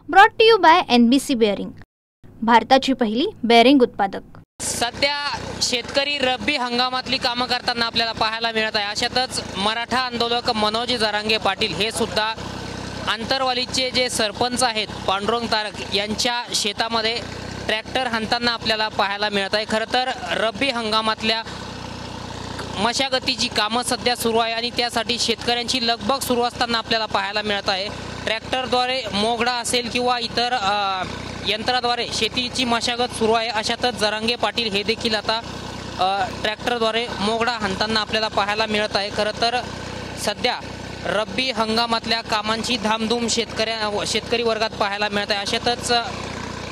Brought to you by NBC bearing, भारताची पहिली bearing उत्पादक। सध्या शेतकरी रब्बी हंगामातली कामं करताना आपल्याला पाहायला मिळत आहे। अशातच मराठा आंदोलक मनोज जरांगे पाटील हे सुद्धा आंतरवालीचे जे सरपंच आहेत पांडुरंग तारक यांच्या शेतामध्ये ट्रॅक्टर हाणताना आपल्याला पाहायला मिळत आहे। खरं तर रब्बी हंगामातल्या मशागतीची कामं सध्या सुरू आहे आणि त्यासाठी शेतकऱ्यांची लगबग सुरू असताना आपल्याला पाहायला मिळत आहे। ट्रॅक्टरद्वारे मोगडा असेल किंवा इतर यंत्राद्वारे शेतीची मशागत सुरू आहे। अशातच जरांगे पाटील हे देखील आता ट्रॅक्टरद्वारे मोगडा हाणताना आपल्याला पाहायला मिळत आहे। खरं तर सध्या रब्बी हंगामातल्या कामांची धामधूम शेतकरी वर्गात पाहायला मिळत आहे। अशातच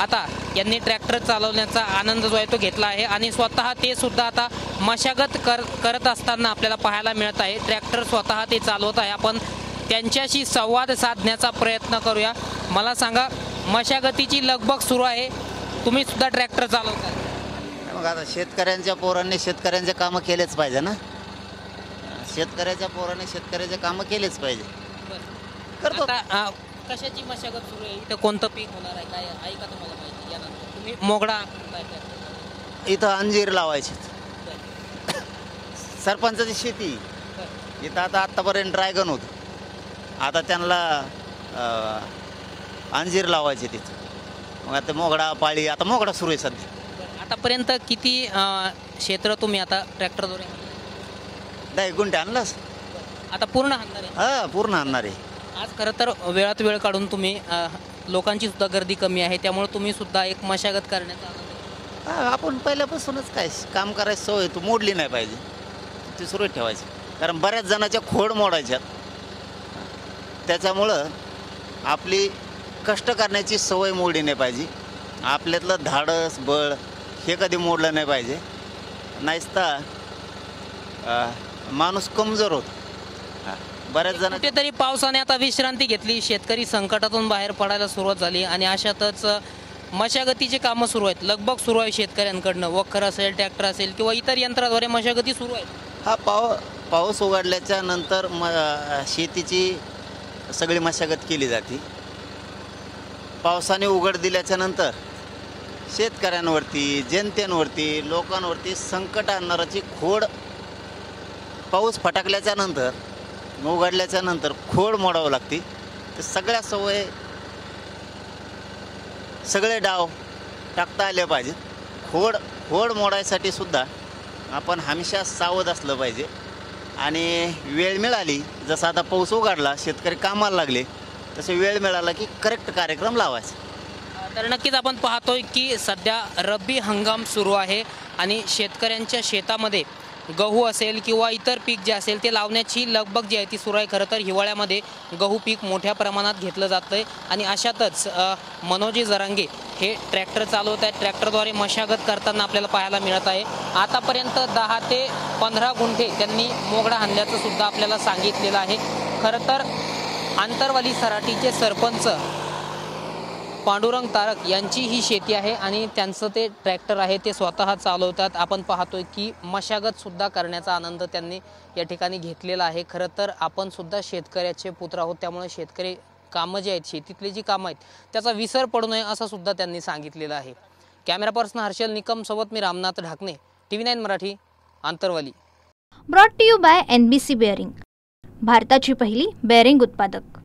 आता यांनी ट्रॅक्टर चालवण्याचा आनंद जो आहे तो घेतला आहे आणि स्वतः ते सुद्धा आता मशागत करत असताना आपल्याला पाहायला मिळत आहे। ट्रॅक्टर स्वतः ते चालवत आहे। आपण त्यांच्याशी संवाद साधण्याचा प्रयत्न करूया। मला सांगा, मशागतीची लगबग सुरू आहे, तुम्ही सुद्धा ट्रॅक्टर चालवताय, मग आता शेतकऱ्यांच्या पोरांनी शेतकऱ्यांचे कामं केलेच पाहिजे ना। शेतकऱ्याच्या पोरांनी शेतकऱ्याचे कामं केलेच पाहिजे। करतो। कशाची मशागत सुरू आहे, इथं कोणतं पीक होणार आहे, काय ऐका तुम्हाला माहिती यानंतर तुम्ही मोगडा इथं अंजीर लावायचे। सरपंचाची शेती इथं आता आतापर्यंत ड्रॅगन होतं, आता त्यांना अंजीर लावायचे तिथं। मग आता मोगडा पाळी, आता मोगडा सुरू आहे सध्या। आतापर्यंत किती क्षेत्र तुम्ही आता ट्रॅक्टरद्वारे 10 गुंठे आणलास? आता पूर्ण आणणार आहे? हां, पूर्ण आणणार आहे। आज खरं तर वेळात वेळ काढून तुम्ही लोकांची सुद्धा गर्दी कमी आहे, त्यामुळे तुम्ही सुद्धा एक मशागत करण्याचा आनंद आहे। आपण पहिल्यापासूनच काय काम करायची सवय तू मोडली नाही पाहिजे, ती सुरू ठेवायची। कारण बऱ्याच जणांच्या खोड मोडायच्यात, त्याच्यामुळं आपली कष्ट करण्याची सवय मोडली नाही पाहिजे। आपल्यातलं धाडस बळ हे कधी मोडलं नाही पाहिजे, नाहीच तर माणूस कमजोर होतो। बऱ्याच जण कुठेतरी पावसाने आता विश्रांती घेतली, शेतकरी संकटातून बाहेर पडायला सुरुवात झाली आणि अशातच मशागतीचे कामं सुरू आहेत, लगबग सुरू आहे शेतकऱ्यांकडनं। वखर असेल, ट्रॅक्टर असेल किंवा इतर यंत्राद्वारे मशागती सुरू आहेत। हा पाऊस उघडल्याच्या नंतर शेतीची सगळी मशागत केली जाते। पावसाने उघड दिल्याच्या नंतर शेतकऱ्यांवरती, जनतेवरती, लोकांवरती संकट आणणाराची खोड पाऊस फटाकल्याच्या नंतर, उघडल्याच्या नंतर खोड मोडावं लागते। तर सगळ्या सगळे डाव टाकता आले पाहिजेत। खोड मोडायसाठी सुद्धा आपण हमेशा सावध असलं पाहिजे आणि वेळ मिळाली, जसं आता पाऊस उघडला, शेतकरी कामाला लागले, तसे वेळ मिळाला की करेक्ट कार्यक्रम लावायचा। तर नक्कीच आपण पाहतोय की सध्या रब्बी हंगाम सुरू आहे आणि शेतकऱ्यांच्या शेतामध्ये गहू असेल किंवा इतर पीक जे असेल ते लावण्याची लगबग जी आहे ती सुरू आहे। खरं तर हिवाळ्यामध्ये गहू पीक मोठ्या प्रमाणात घेतलं जातं आहे आणि अशातच मनोज जरांगे हे ट्रॅक्टर चालवत आहेत। ट्रॅक्टरद्वारे मशागत करताना आपल्याला पाहायला मिळत आहे। आतापर्यंत 10 ते 15 गुंठे त्यांनी मोगडा हाणल्याचं सुद्धा आपल्याला सांगितलेलं आहे। खरं तर आंतरवाली सराटीचे सरपंच पांडुरंग तारक यांची ही शेती आहे आणि त्यांचं ते ट्रॅक्टर आहे ते स्वतः चालवतात। आपण पाहतोय की मशागत सुद्धा करण्याचा आनंद त्यांनी या ठिकाणी घेतलेला आहे। खरं तर आपण सुद्धा शेतकऱ्याचे पुत्र आहोत, त्यामुळे शेतकरी कामं जे आहेत, शेतीतली जी कामं आहेत त्याचा विसर पडू नये असं सुद्धा त्यांनी सांगितलेलं आहे। कॅमेरा पर्सन हर्षल निकम सोबत मी Ramnath Dhakane, TV9 Marathi, Antarwali. Brought to you by NBC bearing, भारताची पहिली बेअरिंग उत्पादक।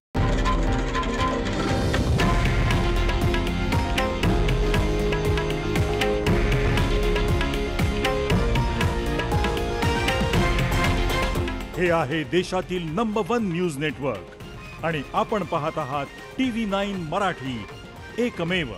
हे आहे देशातील नंबर 1 न्यूज नेटवर्क आणि आपण पाहत आहात TV9 मराठी, एकमेव।